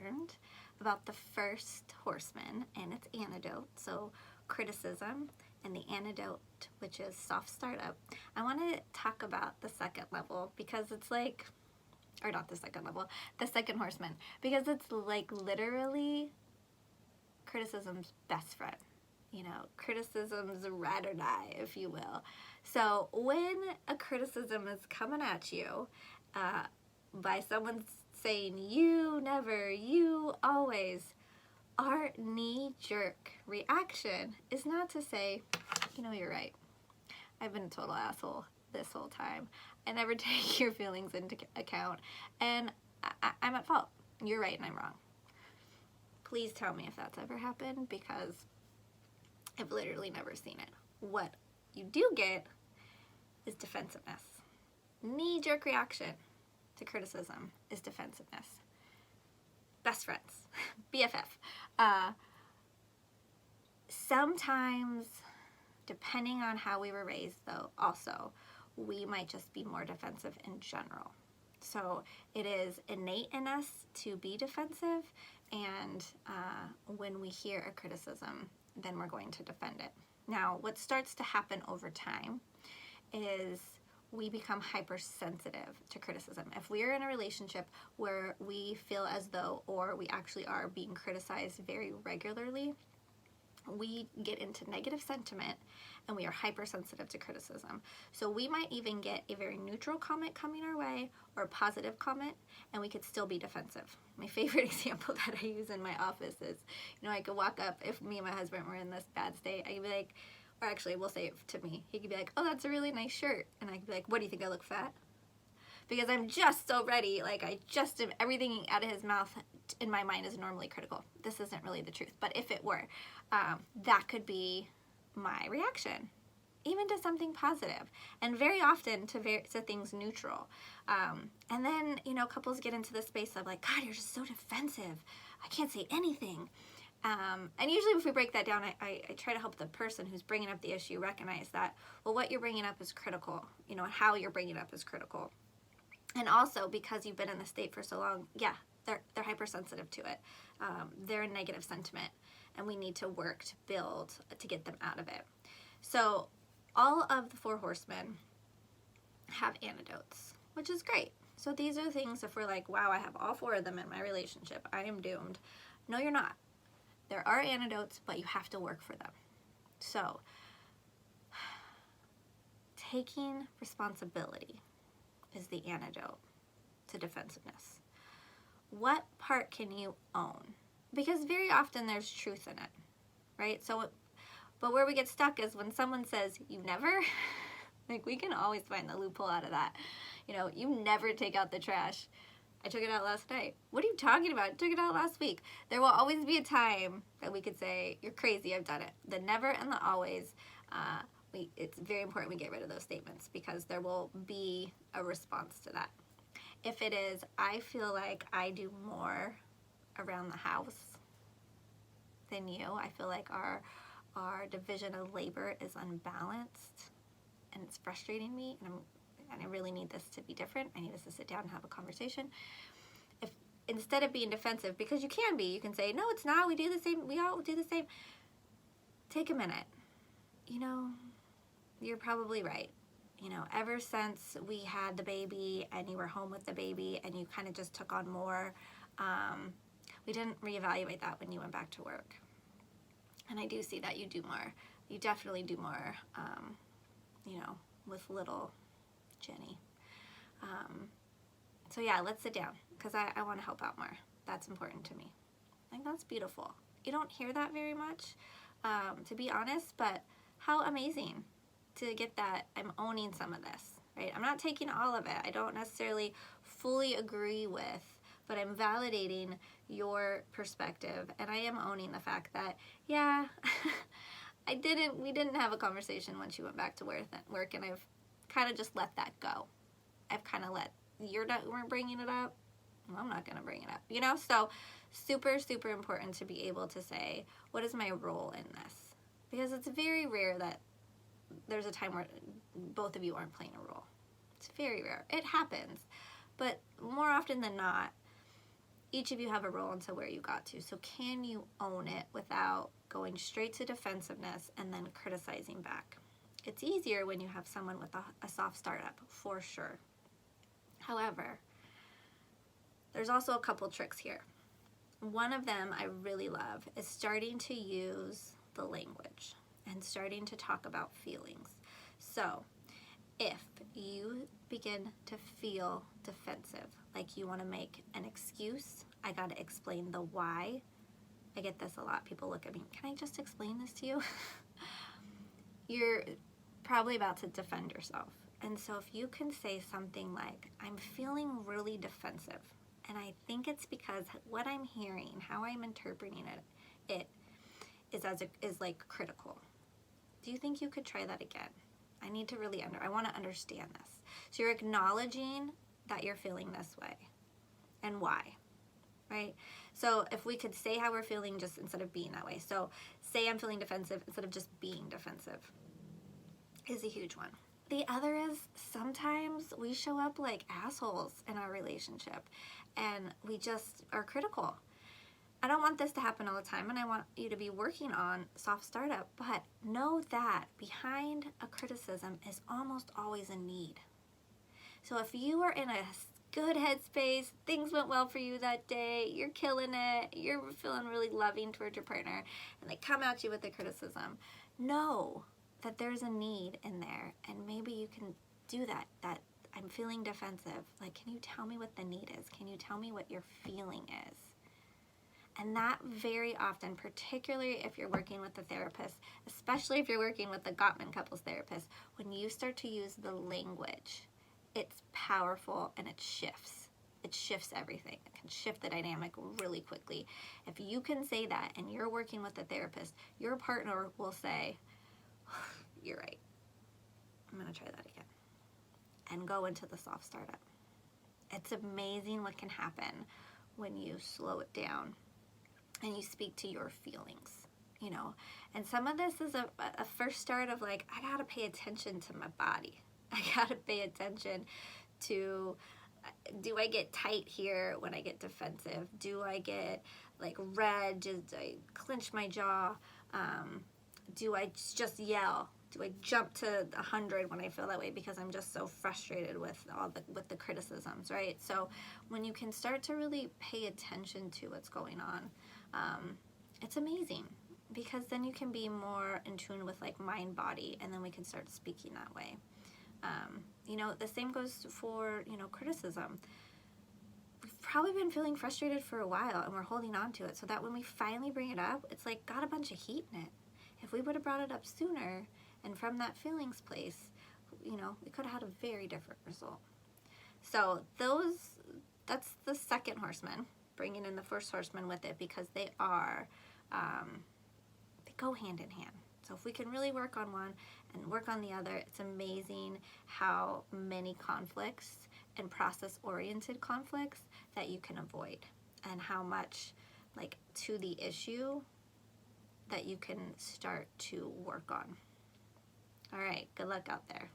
learned about the first horseman and its antidote, so criticism, and the antidote, which is soft startup, I want to talk about the second level because it's like, or not the second level, the second horseman, because it's like literally criticism's best friend. You know, criticism's ride or die, if you will. So when a criticism is coming at you by someone saying, you never, you always, our knee-jerk reaction is not to say, you know, you're right. I've been a total asshole this whole time. I never take your feelings into account, and I'm at fault. You're right and I'm wrong. Please tell me if that's ever happened, because I've literally never seen it. What you do get is defensiveness. Knee-jerk reaction to criticism is defensiveness. Best friends, BFF. Sometimes, depending on how we were raised, though, also, we might just be more defensive in general. So it is innate in us to be defensive, and when we hear a criticism, then we're going to defend it. Now, what starts to happen over time is we become hypersensitive to criticism. If we're in a relationship where we feel as though, or we actually are being criticized very regularly, we get into negative sentiment and we are hypersensitive to criticism. So we might even get a very neutral comment coming our way or a positive comment, and we could still be defensive. My favorite example that I use in my office is, you know, I could walk up, if me and my husband were in this bad state, I could be like, or actually we'll say it to me, he could be like, oh, that's a really nice shirt. And I could be like, what, do you think I look fat? Because I'm just so ready, like I just am, everything out of his mouth in my mind is normally critical. This isn't really the truth, but if it were, that could be my reaction, even to something positive, and very often to things neutral. And then, you know, couples get into the space of like, God, you're just so defensive. I can't say anything. And usually if we break that down, I try to help the person who's bringing up the issue recognize that, well, what you're bringing up is critical, you know, and how you're bringing it up is critical. And also, because you've been in the state for so long, yeah, they're hypersensitive to it. They're in negative sentiment, and we need to work to build to get them out of it. So all of the four horsemen have antidotes, which is great. So these are things, if we're like, wow, I have all four of them in my relationship, I am doomed. No, you're not. There are antidotes, but you have to work for them. So taking responsibility is the antidote to defensiveness. What part can you own? Because very often there's truth in it, right? So, but where we get stuck is when someone says, you never, like we can always find the loophole out of that. You know, you never take out the trash. I took it out last night. What are you talking about? I took it out last week. There will always be a time that we could say, you're crazy, I've done it. The never and the always, it's very important we get rid of those statements, because there will be a response to that. If it is, I feel like I do more around the house than you. I feel like our division of labor is unbalanced, and it's frustrating me, and I really need this to be different. I need us to sit down and have a conversation. If instead of being defensive, because you can say, no, it's not, we do the same, we all do the same. Take a minute. You know, you're probably right. You know, ever since we had the baby and you were home with the baby and you kind of just took on more, we didn't reevaluate that when you went back to work. And I do see that you do more. You definitely do more, you know, with little Jenny. So yeah, let's sit down, because I want to help out more. That's important to me. I think that's beautiful. You don't hear that very much, to be honest, but how amazing to get that I'm owning some of this, right? I'm not taking all of it. I don't necessarily fully agree with, but I'm validating your perspective, and I am owning the fact that, yeah, we didn't have a conversation when she went back to work, and I've kind of just let that go. I've kind of let, we're bringing it up, well, I'm not going to bring it up, you know? So super, super important to be able to say, what is my role in this? Because it's very rare that there's a time where both of you aren't playing a role. It's very rare. It happens. But more often than not, each of you have a role into where you got to. So can you own it without going straight to defensiveness and then criticizing back? It's easier when you have someone with a soft startup, for sure. However, there's also a couple tricks here. One of them I really love is starting to use the language and starting to talk about feelings. So if you begin to feel defensive, like you want to make an excuse, I got to explain the why. I get this a lot. People look at me, can I just explain this to you? You're probably about to defend yourself. And so if you can say something like, I'm feeling really defensive, and I think it's because what I'm hearing, how I'm interpreting it is like critical. Do you think you could try that again? I need to really I want to understand this. So you're acknowledging that you're feeling this way and why, right? So if we could say how we're feeling just instead of being that way. So say I'm feeling defensive instead of just being defensive is a huge one. The other is sometimes we show up like assholes in our relationship and we just are critical. I don't want this to happen all the time, and I want you to be working on soft startup, but know that behind a criticism is almost always a need. So if you are in a good headspace, things went well for you that day, you're killing it, you're feeling really loving towards your partner, and they come at you with the criticism, know that there's a need in there, and maybe you can do that I'm feeling defensive. Like, can you tell me what the need is? Can you tell me what your feeling is? And that very often, particularly if you're working with a therapist, especially if you're working with a Gottman couples therapist, when you start to use the language, it's powerful and it shifts. It shifts everything. It can shift the dynamic really quickly. If you can say that and you're working with a therapist, your partner will say, you're right. I'm going to try that again. And go into the soft startup. It's amazing what can happen when you slow it down and you speak to your feelings, you know. And some of this is a first start of like, I gotta pay attention to my body. I gotta pay attention to, do I get tight here when I get defensive? Do I get like red? Do I clench my jaw? Do I just yell? Do I jump to 100 when I feel that way because I'm just so frustrated with the criticisms, right? So when you can start to really pay attention to what's going on, it's amazing, because then you can be more in tune with like mind body, and then we can start speaking that way. You know, the same goes for, you know, criticism. We've probably been feeling frustrated for a while and we're holding on to it, so that when we finally bring it up, it's like got a bunch of heat in it. If we would have brought it up sooner and from that feelings place, you know, we could have had a very different result. So that's the second horseman, bringing in the first horseman with it, because they go hand in hand. So if we can really work on one and work on the other, it's amazing how many conflicts and process-oriented conflicts that you can avoid, and how much like to the issue that you can start to work on. All right, good luck out there.